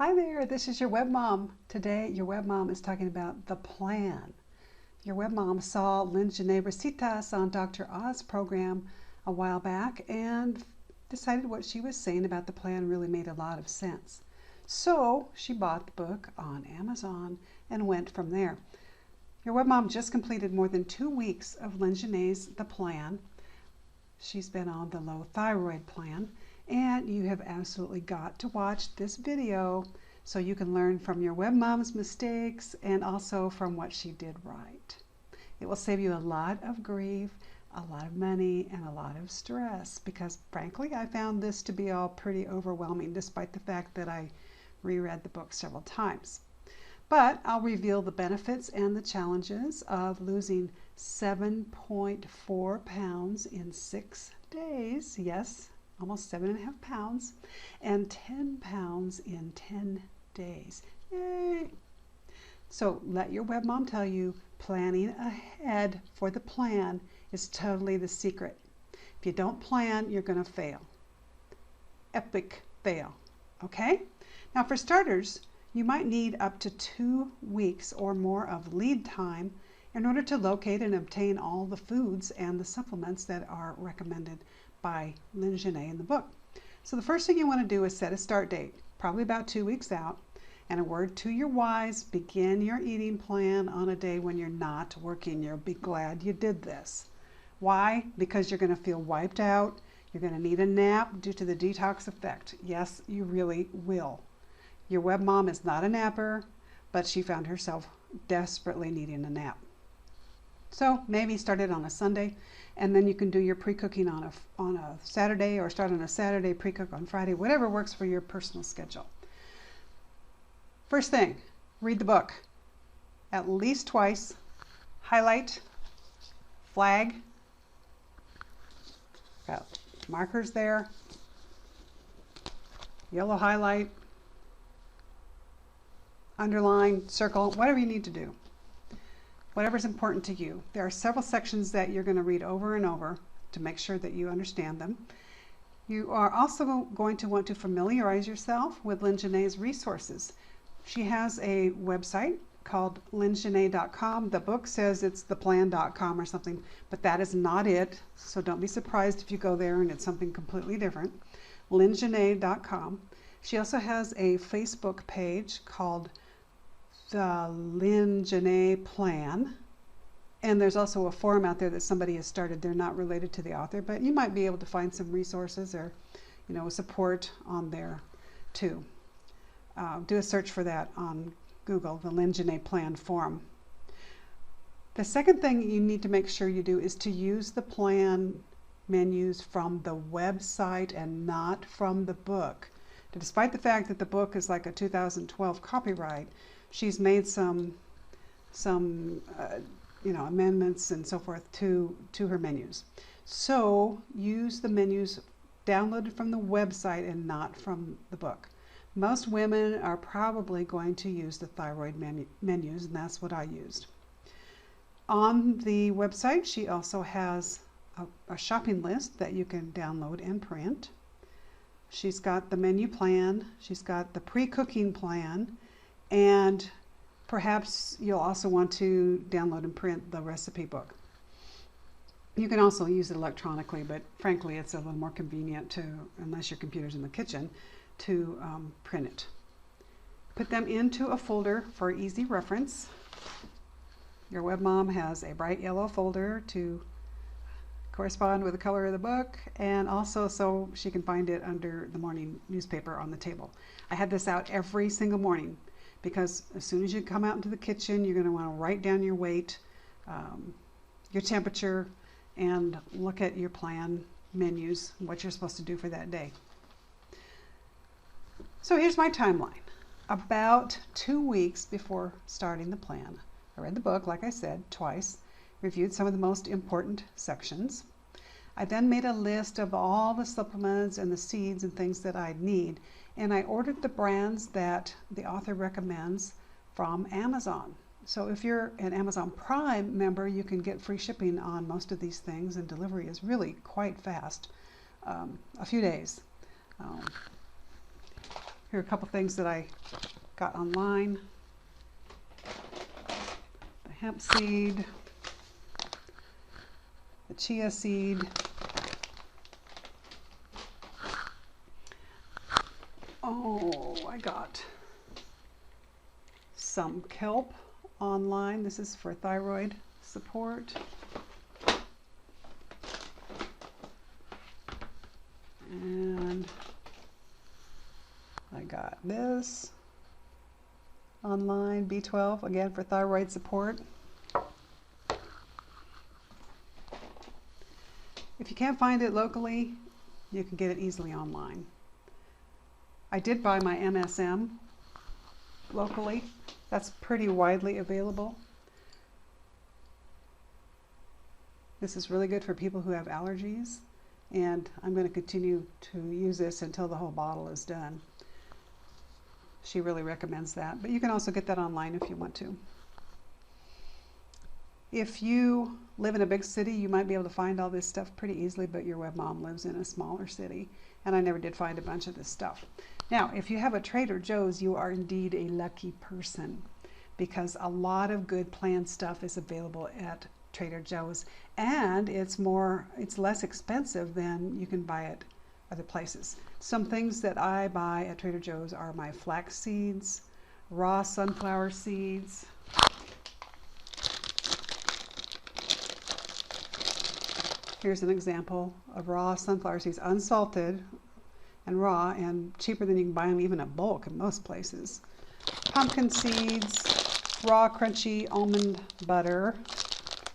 Hi there, this is your web mom. Today, your web mom is talking about the plan. Your web mom saw Lyn-Genet Recitas on Dr. Oz program a while back and decided what she was saying about the plan really made a lot of sense. So she bought the book on Amazon and went from there. Your web mom just completed more than 2 weeks of Lyn-Genet's The Plan. She's been on the low thyroid plan, and you have absolutely got to watch this video so you can learn from your web mom's mistakes and also from what she did right. It will save you a lot of grief, a lot of money, and a lot of stress because frankly I found this to be all pretty overwhelming despite the fact that I reread the book several times. But I'll reveal the benefits and the challenges of losing 7.4 pounds in 6 days. Yes, almost 7.5 pounds, and 10 pounds in 10 days. Yay! So let your web mom tell you, planning ahead for the plan is totally the secret. If you don't plan, you're going to fail. Epic fail. Okay? Now for starters, you might need up to 2 weeks or more of lead time in order to locate and obtain all the foods and the supplements that are recommended by Lyn-Genet in the book. So the first thing you want to do is set a start date, probably about 2 weeks out, and a word to your wise, begin your eating plan on a day when you're not working. You'll be glad you did this. Why? Because you're going to feel wiped out. You're going to need a nap due to the detox effect. Yes, you really will. Your web mom is not a napper, but she found herself desperately needing a nap. So maybe start it on a Sunday, and then you can do your pre-cooking on a Saturday, or start on a Saturday, pre-cook on Friday, whatever works for your personal schedule. First thing, read the book at least twice, highlight, flag, got markers there, yellow highlight, underline, circle, whatever you need to do. Whatever's important to you. There are several sections that you're going to read over and over to make sure that you understand them. You are also going to want to familiarize yourself with Lyn-Genet's resources. She has a website called Lyn-Genet.com. The book says it's theplan.com or something, but that is not it. So don't be surprised if you go there and it's something completely different. Lyn-Genet.com. She also has a Facebook page called the Lyn-Genet Plan, and there's also a forum out there that somebody has started. They're not related to the author, but you might be able to find some resources or support on there too. Do a search for that on Google, the Lyn-Genet Plan forum. The second thing you need to make sure you do is to use the plan menus from the website and not from the book. Despite the fact that the book is like a 2012 copyright, she's made some amendments and so forth to her menus. So use the menus downloaded from the website and not from the book. Most women are probably going to use the thyroid menus, and that's what I used. On the website, she also has a shopping list that you can download and print. She's got the menu plan, she's got the pre-cooking plan, and perhaps you'll also want to download and print the recipe book. You can also use it electronically, but frankly it's a little more convenient to, unless your computer's in the kitchen, to print it. Put them into a folder for easy reference. Your web mom has a bright yellow folder to correspond with the color of the book, and also so she can find it under the morning newspaper on the table. I had this out every single morning because as soon as you come out into the kitchen, you're going to want to write down your weight, your temperature, and look at your plan menus, what you're supposed to do for that day. So here's my timeline. About 2 weeks before starting the plan, I read the book, like I said, twice, reviewed some of the most important sections. I then made a list of all the supplements and the seeds and things that I'd need, and I ordered the brands that the author recommends from Amazon. So if you're an Amazon Prime member, you can get free shipping on most of these things, and delivery is really quite fast, a few days. Here are a couple things that I got online. The hemp seed, the chia seed, oh, I got some kelp online. This is for thyroid support. And I got this online, B12, again for thyroid support. If you can't find it locally, you can get it easily online. I did buy my MSM locally. That's pretty widely available. This is really good for people who have allergies, and I'm going to continue to use this until the whole bottle is done. She really recommends that, but you can also get that online if you want to. If you live in a big city, you might be able to find all this stuff pretty easily, but your web mom lives in a smaller city, and I never did find a bunch of this stuff. Now, if you have a Trader Joe's, you are indeed a lucky person, because a lot of good plant stuff is available at Trader Joe's, and it's less expensive than you can buy at other places. Some things that I buy at Trader Joe's are my flax seeds, raw sunflower seeds, here's an example of raw sunflower seeds, unsalted and raw, and cheaper than you can buy them even at bulk in most places. Pumpkin seeds, raw crunchy almond butter,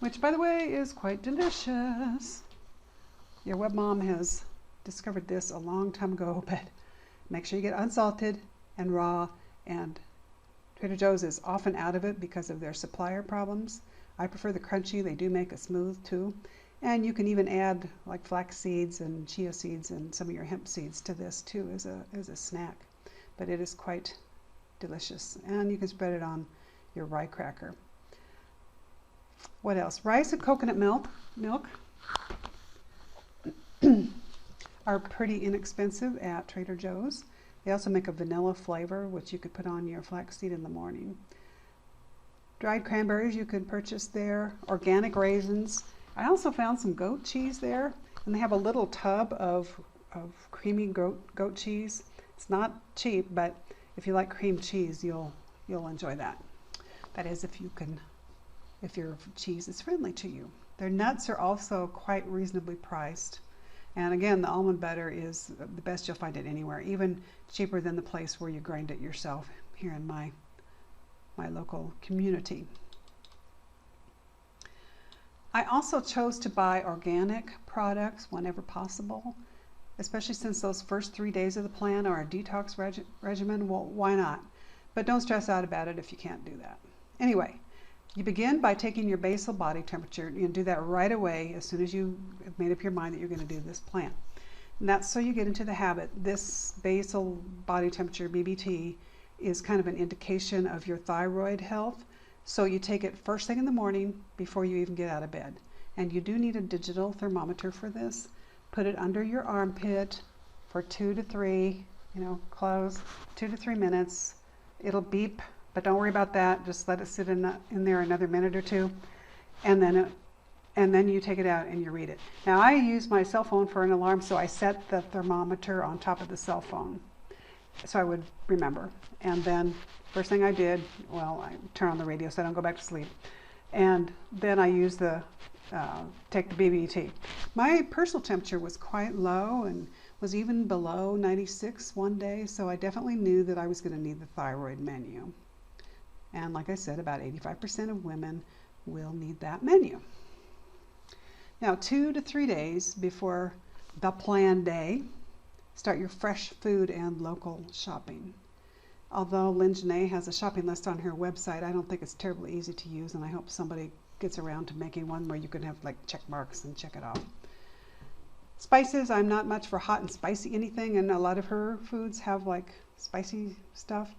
which by the way is quite delicious. Your web mom has discovered this a long time ago, but make sure you get unsalted and raw, and Trader Joe's is often out of it because of their supplier problems. I prefer the crunchy. They do make it smooth too. And you can even add like flax seeds and chia seeds and some of your hemp seeds to this too as a snack. But it is quite delicious, and you can spread it on your rye cracker. What else? Rice and coconut milk are pretty inexpensive at Trader Joe's. They also make a vanilla flavor, which you could put on your flaxseed in the morning. Dried cranberries you can purchase there. Organic raisins. I also found some goat cheese there, and they have a little tub of creamy goat cheese. It's not cheap, but if you like cream cheese, you'll enjoy that. That is, if your cheese is friendly to you. Their nuts are also quite reasonably priced. And again, the almond butter is the best you'll find it anywhere, even cheaper than the place where you grind it yourself here in my local community. I also chose to buy organic products whenever possible, especially since those first 3 days of the plan are a detox regimen. Well, why not? But don't stress out about it if you can't do that. Anyway, you begin by taking your basal body temperature. You can do that right away as soon as you have made up your mind that you're going to do this plan. And that's so you get into the habit. This basal body temperature, BBT, is kind of an indication of your thyroid health. So you take it first thing in the morning before you even get out of bed. And you do need a digital thermometer for this. Put it under your armpit for 2 to 3, close, 2 to 3 minutes. It'll beep, but don't worry about that. Just let it sit in there another minute or two. And then you take it out and you read it. Now I use my cell phone for an alarm, so I set the thermometer on top of the cell phone so I would remember. And then first thing I did, I turn on the radio so I don't go back to sleep. And then I use take the BBT. My personal temperature was quite low and was even below 96 one day, so I definitely knew that I was going to need the thyroid menu. And like I said, about 85% of women will need that menu. Now, 2 to 3 days before the planned day, start your fresh food and local shopping. Although Lyn-Genet has a shopping list on her website, I don't think it's terribly easy to use, and I hope somebody gets around to making one where you can have like check marks and check it off. Spices, I'm not much for hot and spicy anything, and a lot of her foods have like spicy stuff.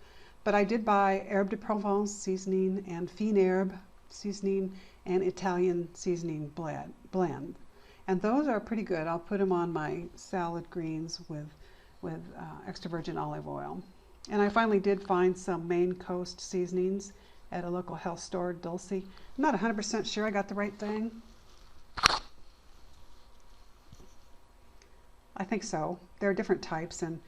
But I did buy Herbe de Provence seasoning and Fine Herbe seasoning and Italian seasoning blend. And those are pretty good. I'll put them on my salad greens with extra virgin olive oil. And I finally did find some Maine Coast seasonings at a local health store, Dulce. I'm not 100% sure I got the right thing. I think so. There are different types, and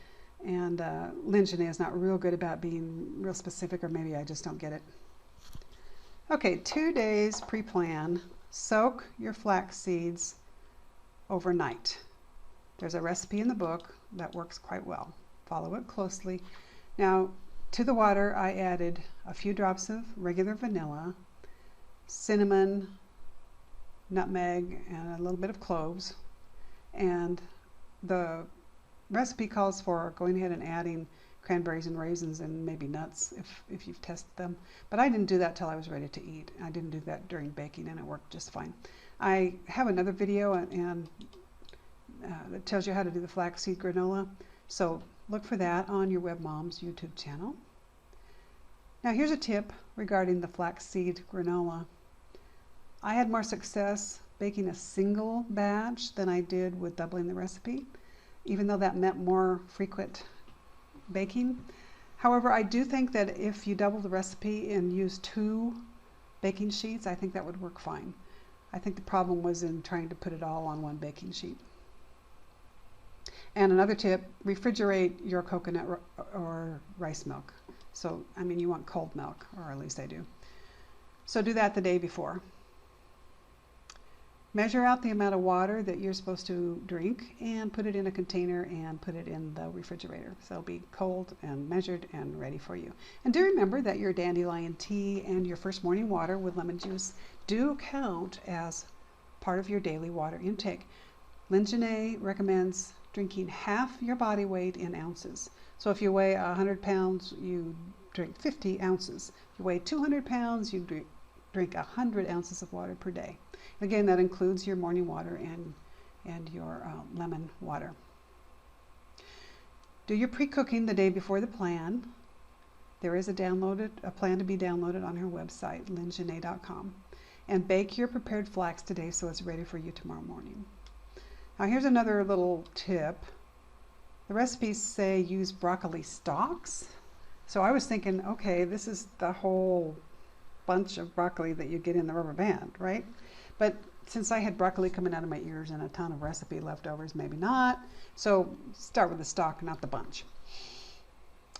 Lyn-Genet is not real good about being real specific, or maybe I just don't get it. Okay, 2 days pre-plan. Soak your flax seeds overnight. There's a recipe in the book that works quite well. Follow it closely. Now, to the water, I added a few drops of regular vanilla, cinnamon, nutmeg, and a little bit of cloves. And the recipe calls for going ahead and adding cranberries and raisins and maybe nuts if you've tested them. But I didn't do that till I was ready to eat. I didn't do that during baking, and it worked just fine. I have another video and that tells you how to do the flaxseed granola. So look for that on YourWebMom's YouTube channel. Now here's a tip regarding the flaxseed granola. I had more success baking a single batch than I did with doubling the recipe, even though that meant more frequent baking. However, I do think that if you double the recipe and use 2 baking sheets, I think that would work fine. I think the problem was in trying to put it all on 1 baking sheet. And another tip, refrigerate your coconut or rice milk. So, I mean, you want cold milk, or at least I do. So do that the day before. Measure out the amount of water that you're supposed to drink and put it in a container and put it in the refrigerator. So it'll be cold and measured and ready for you. And do remember that your dandelion tea and your first morning water with lemon juice do count as part of your daily water intake. Lyn-Genet recommends drinking half your body weight in ounces. So if you weigh 100 pounds, you drink 50 ounces. If you weigh 200 pounds, you drink 100 ounces of water per day. Again, that includes your morning water and your lemon water. Do your pre-cooking the day before the plan. There is a plan to be downloaded on her website, lyngenet.com. And bake your prepared flax today so it's ready for you tomorrow morning. Now here's another little tip. The recipes say use broccoli stalks. So I was thinking, okay, this is the whole bunch of broccoli that you get in the rubber band, right? But since I had broccoli coming out of my ears and a ton of recipe leftovers, maybe not. So start with the stalk, not the bunch.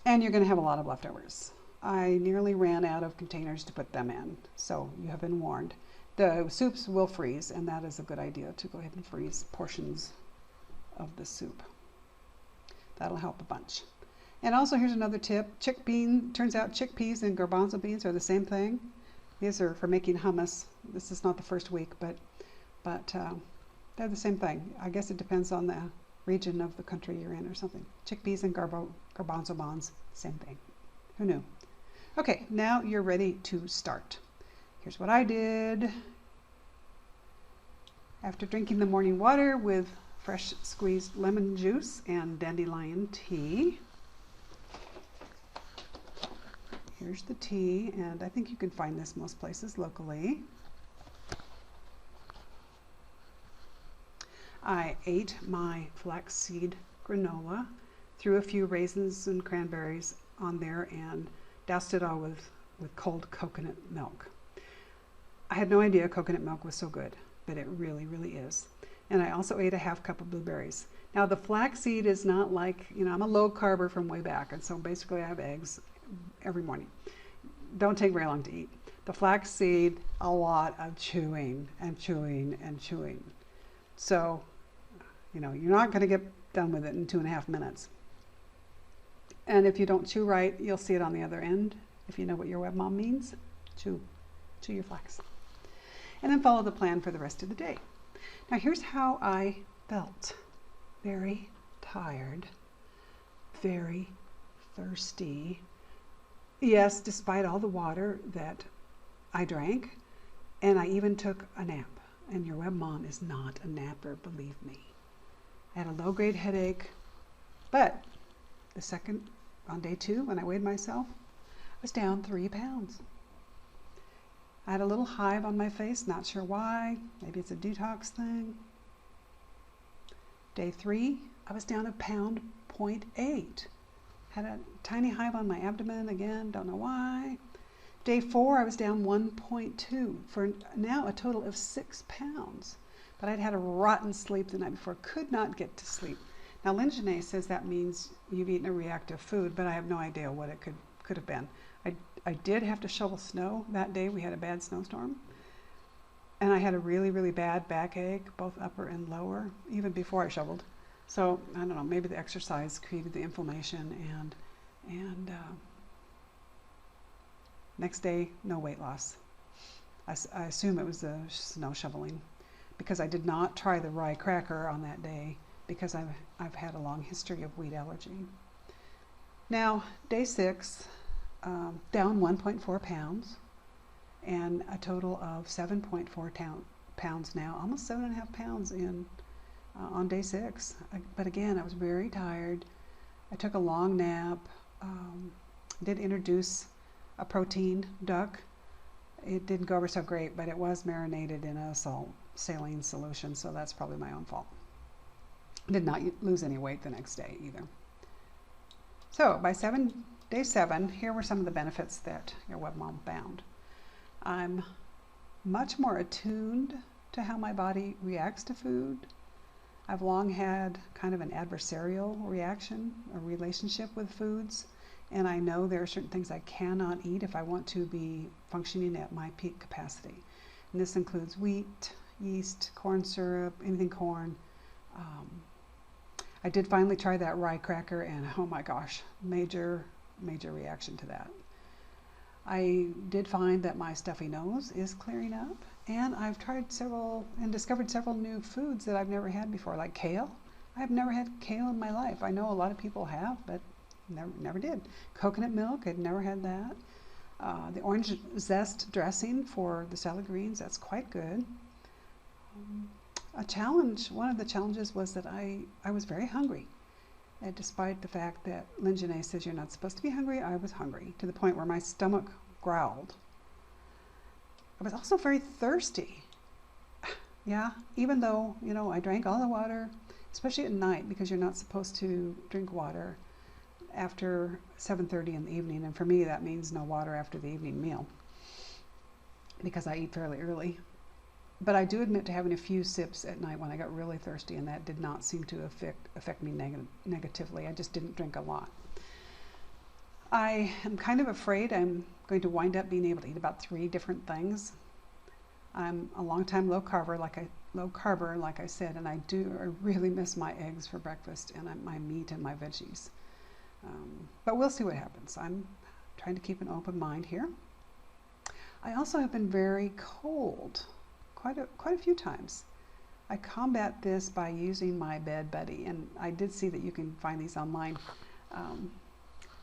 And you're going to have a lot of leftovers. I nearly ran out of containers to put them in, so you have been warned. The soups will freeze, and that is a good idea to go ahead and freeze portions of the soup. That'll help a bunch. And also here's another tip. Turns out chickpeas and garbanzo beans are the same thing. These are for making hummus. This is not the first week, but they're the same thing. I guess it depends on the region of the country you're in or something. Chickpeas and garbanzo beans, same thing. Who knew? Okay, now you're ready to start. Here's what I did. After drinking the morning water with fresh squeezed lemon juice and dandelion tea. Here's the tea, and I think you can find this most places locally. I ate my flaxseed granola, threw a few raisins and cranberries on there, and doused it all with cold coconut milk. I had no idea coconut milk was so good, but it really, really is. And I also ate a half cup of blueberries. Now the flaxseed is not like, I'm a low carber from way back, and so basically I have eggs every morning. Don't take very long to eat. The flaxseed, a lot of chewing and chewing and chewing. So, you're not going to get done with it in 2.5 minutes. And if you don't chew right, you'll see it on the other end. If you know what YourWebMom means, chew your flax. And then follow the plan for the rest of the day. Now here's how I felt. Very tired, very thirsty. Yes, despite all the water that I drank, and I even took a nap. And YourWebMom is not a napper, believe me. I had a low-grade headache, but on day 2, when I weighed myself, I was down 3 pounds. I had a little hive on my face, not sure why. Maybe it's a detox thing. Day 3, I was down 1.8 pounds. Had a tiny hive on my abdomen again, don't know why. Day 4, I was down 1.2 for now a total of 6 pounds. But I'd had a rotten sleep the night before, could not get to sleep. Now, Lyn-Genet says that means you've eaten a reactive food, but I have no idea what it could have been. I did have to shovel snow that day. We had a bad snowstorm. And I had a really, really bad backache, both upper and lower, even before I shoveled. So, I don't know, maybe the exercise created the inflammation and next day, no weight loss. I assume it was the snow shoveling because I did not try the rye cracker on that day because I've had a long history of wheat allergy. Now, day 6, down 1.4 pounds and a total of 7.4 pounds now, almost 7.5 pounds on day 6. But again, I was very tired. I took a long nap, did introduce a protein duck. It didn't go over so great, but it was marinated in a saline solution, so that's probably my own fault. Did not lose any weight the next day either. So by day 7, here were some of the benefits that YourWebMom found. I'm much more attuned to how my body reacts to food. I've long had kind of an adversarial reaction, a relationship with foods, and I know there are certain things I cannot eat if I want to be functioning at my peak capacity. And this includes wheat, yeast, corn syrup, anything corn. I did finally try that rye cracker, and oh my gosh, major reaction to that. I did find that my stuffy nose is clearing up, and I've tried discovered several new foods that I've never had before, like kale. I've never had kale in my life. I know a lot of people have, but never did. Coconut milk, I'd never had that. The orange zest dressing for the salad greens, that's quite good. One of the challenges was that I was very hungry. And despite the fact that Lyn-Genet says you're not supposed to be hungry, I was hungry to the point where my stomach growled. I was also very thirsty. Yeah, even though, I drank all the water, especially at night, because you're not supposed to drink water after 7:30 in the evening. And for me, that means no water after the evening meal because I eat fairly early. But I do admit to having a few sips at night when I got really thirsty, and that did not seem to affect me negatively. I just didn't drink a lot. I am kind of afraid I'm going to wind up being able to eat about 3 different things. I'm a long-time low carber, like I said, and I really miss my eggs for breakfast and my meat and my veggies. But we'll see what happens. I'm trying to keep an open mind here. I also have been very cold quite a few times. I combat this by using my bed buddy, and I did see that you can find these online.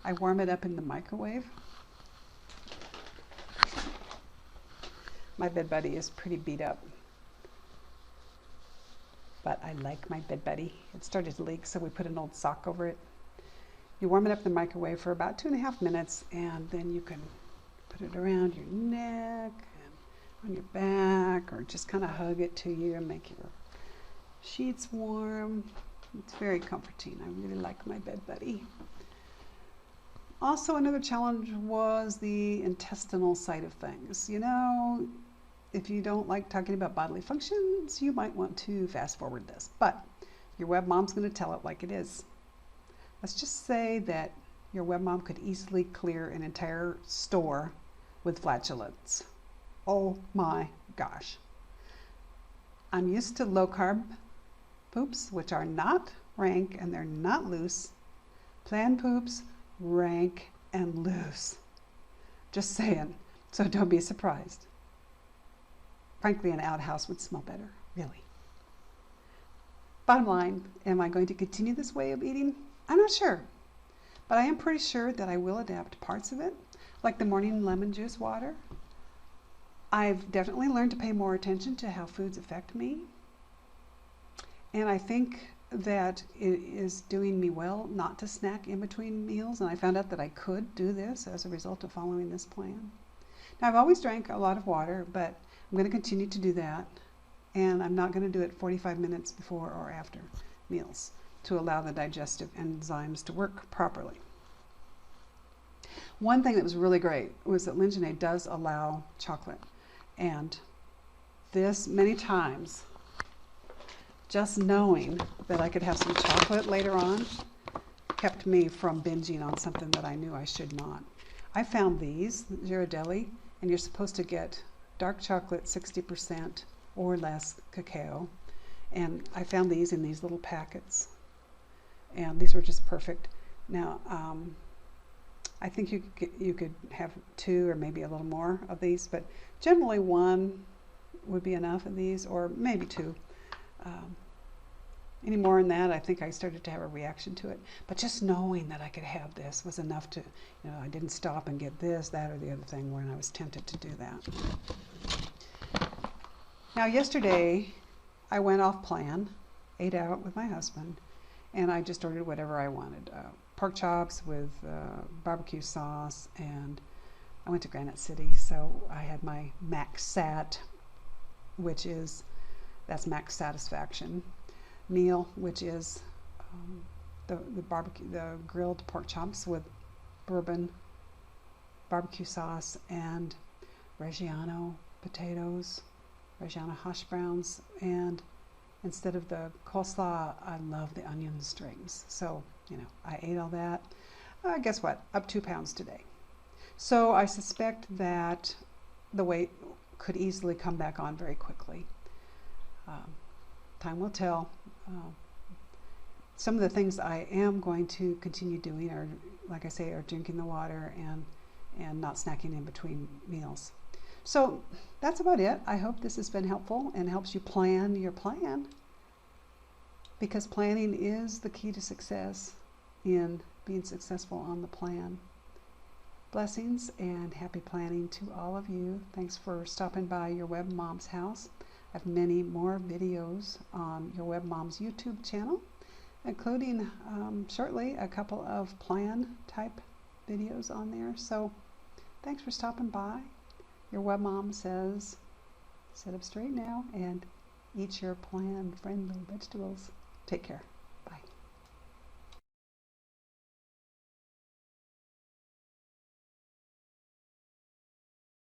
I warm it up in the microwave. My bed buddy is pretty beat up, but I like my bed buddy. It started to leak, so we put an old sock over it. You warm it up in the microwave for about 2.5 minutes, and then you can put it around your neck, on your back, or just kind of hug it to you and make your sheets warm. It's very comforting. I really like my bed buddy. Also, another challenge was the intestinal side of things. If you don't like talking about bodily functions, you might want to fast forward this, but YourWebMom's going to tell it like it is. Let's just say that YourWebMom could easily clear an entire store with flatulence. Oh my gosh. I'm used to low carb poops, which are not rank and they're not loose. Planned poops, rank and loose. Just saying. So don't be surprised. Frankly, an outhouse would smell better, really. Bottom line, am I going to continue this way of eating? I'm not sure. But I am pretty sure that I will adapt parts of it, like the morning lemon juice water. I've definitely learned to pay more attention to how foods affect me. And I think that it is doing me well not to snack in between meals. And I found out that I could do this as a result of following this plan. Now, I've always drank a lot of water, but I'm going to continue to do that. And I'm not going to do it 45 minutes before or after meals to allow the digestive enzymes to work properly. One thing that was really great was that Lyn-Genet does allow chocolate. And this many times, just knowing that I could have some chocolate later on, kept me from binging on something that I knew I should not. I found these, Ghirardelli, and you're supposed to get dark chocolate, 60% or less cacao. And I found these in these little packets. And these were just perfect. Now, I think you could have 2 or maybe a little more of these, but generally 1 would be enough of these, or maybe 2. Any more than that, I think I started to have a reaction to it. But just knowing that I could have this was enough to, I didn't stop and get this, that, or the other thing when I was tempted to do that. Now, yesterday, I went off plan, ate out with my husband, and I just ordered whatever I wanted. Pork chops with barbecue sauce, and I went to Granite City, so I had my Max Sat, that's Max Satisfaction meal, which is the grilled pork chops with bourbon, barbecue sauce, and Reggiano potatoes, Reggiano hash browns, and instead of the coleslaw, I love the onion strings. So, I ate all that. Guess what? Up 2 pounds today. So I suspect that the weight could easily come back on very quickly. Time will tell. Some of the things I am going to continue doing are, like I say, are drinking the water and not snacking in between meals. So that's about it. I hope this has been helpful and helps you plan your plan, because planning is the key to success in being successful on the plan. Blessings and happy planning to all of you. Thanks for stopping by YourWebMom's house. I have many more videos on YourWebMom's YouTube channel, including shortly a couple of plan type videos on there. So thanks for stopping by. YourWebMom says, sit up straight now and eat your plan-friendly vegetables. Take care.